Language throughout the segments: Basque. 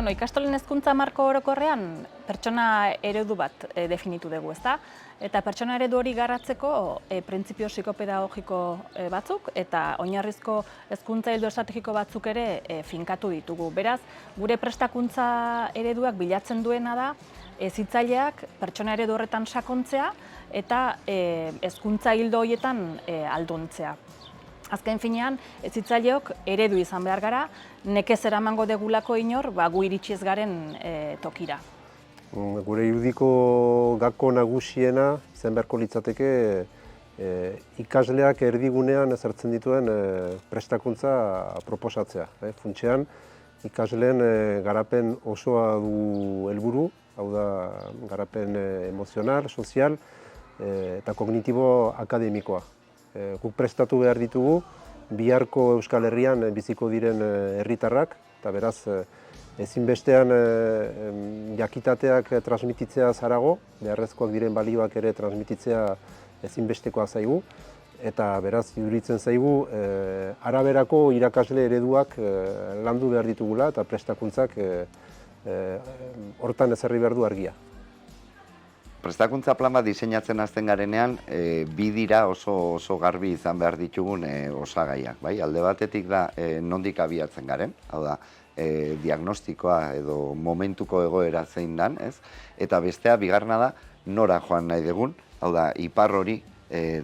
Bueno, ikastolen hezkuntza marko orokorrean pertsona eredu bat definitu dugu, ezta? Eta pertsona eredu hori garatzeko printzipio psikopedagogiko batzuk eta oinarrizko hezkuntza ildo estrategiko batzuk ere finkatu ditugu. Beraz, gure prestakuntza ereduak bilatzen duena da hezitzaileak pertsona eredu horretan sakontzea eta hezkuntza ildo horietan ahalduntzea. Azken finean, hezitzaileok eredu izan behar gara, nekez eramango degulako inor, gu iritsi ez garen tokira. Gure irudiko gako nagusiena izan beharko litzateke ikasleak erdigunean ezartzen dituen prestakuntza proposatzea. Funtsean, ikasleen garapen osoa du helburu, hau da garapen emozional, sozial eta kognitibo akademikoa. Guk prestatu behar ditugu, biharko Euskal Herrian biziko diren herritarrak, eta beraz, ezinbestean jakitateak transmititzea zarago, beharrezkoak diren balioak ere transmititzea ezinbestekoa zaigu, eta beraz, iduritzen zaigu, araberako irakasle ereduak landu behar ditugula, eta prestakuntzak hortan ezarri behar du argia. Prestakuntza plan bat diseinatzen hasten garenean, bi dira oso garbi izan behar ditugun osagaiak. Alde batetik da nondik abiatzen garen, hau da, diagnostikoa edo momentuko egoera zein dan, eta bestea bigarrena da nora joan nahi dugun, hau da, ipar hori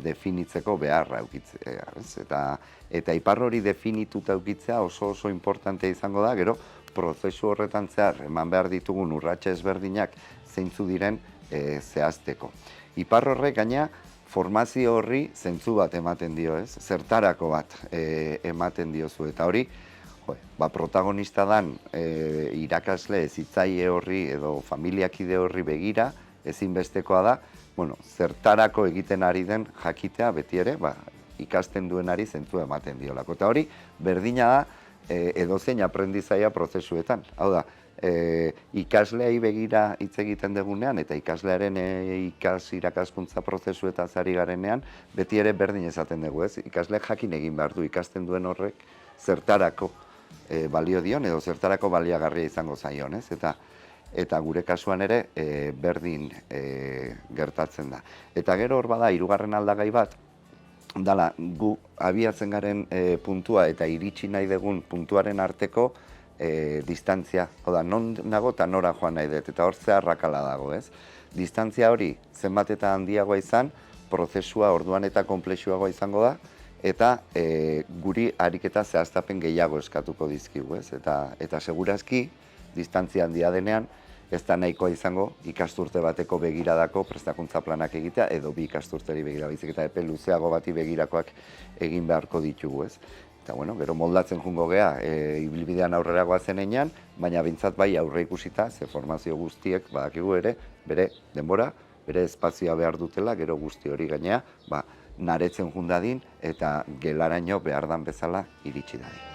definitzeko beharra eukitzea. Eta ipar hori definituta eukitzea oso importantea izango da, gero prozesu horretan zehar eman behar ditugun urratxe ezberdinak zeintzu diren zehazteko. Ipar horrek gaina formazio horri zentzu bat ematen dio, zertarako bat ematen diozu. Eta hori, protagonista dan irakasle hezitzaile horri edo familiakide horri begira, ezinbestekoa da, zertarako egiten ari den jakitea beti ere, ikasten duenari zentzu ematen diolako. Eta hori, berdina da edozein aprendizaia prozesuetan. Hau da, ikasleai begira hitz egiten dugunean eta ikaslearen irakaskuntza prozesuetaz ari garenean beti ere berdin esaten dugu, ikasleak jakin egin behar du ikasten duen horrek zertarako balio dion edo zertarako baliagarria izango zaion, eta gure kasuan ere berdin gertatzen da. Eta gero hor bada hirugarren aldagai bat, dala gu abiatzen garen puntua eta iritsi nahi dugun puntuaren arteko distantzia, non nago eta nora joan nahi dut, eta hor zeharrakala dago, Distantzia hori zenbat eta handiagoa izan, prozesua orduan eta konplexuagoa izango da, eta guri ariketa zehaztapen gehiago eskatuko dizkigu, Eta segurazki, distantzia handia denean, ez da nahikoa izango ikasturte bateko begiradako prestakuntza planak egitea, edo bi ikasturteri begira baizik eta epe luzeago bati begirakoak egin beharko ditugu, Eta, gero moldatzen jungo gea, ibilbidean aurrera goazen einean, baina bintzat bai aurre ikusita, ze formazio guztiek badakigu ere, bere denbora, bere espazioa behar dutela, gero guzti hori gainea, naretzen jundadin eta gelaraino behar dan bezala iritsi dadin.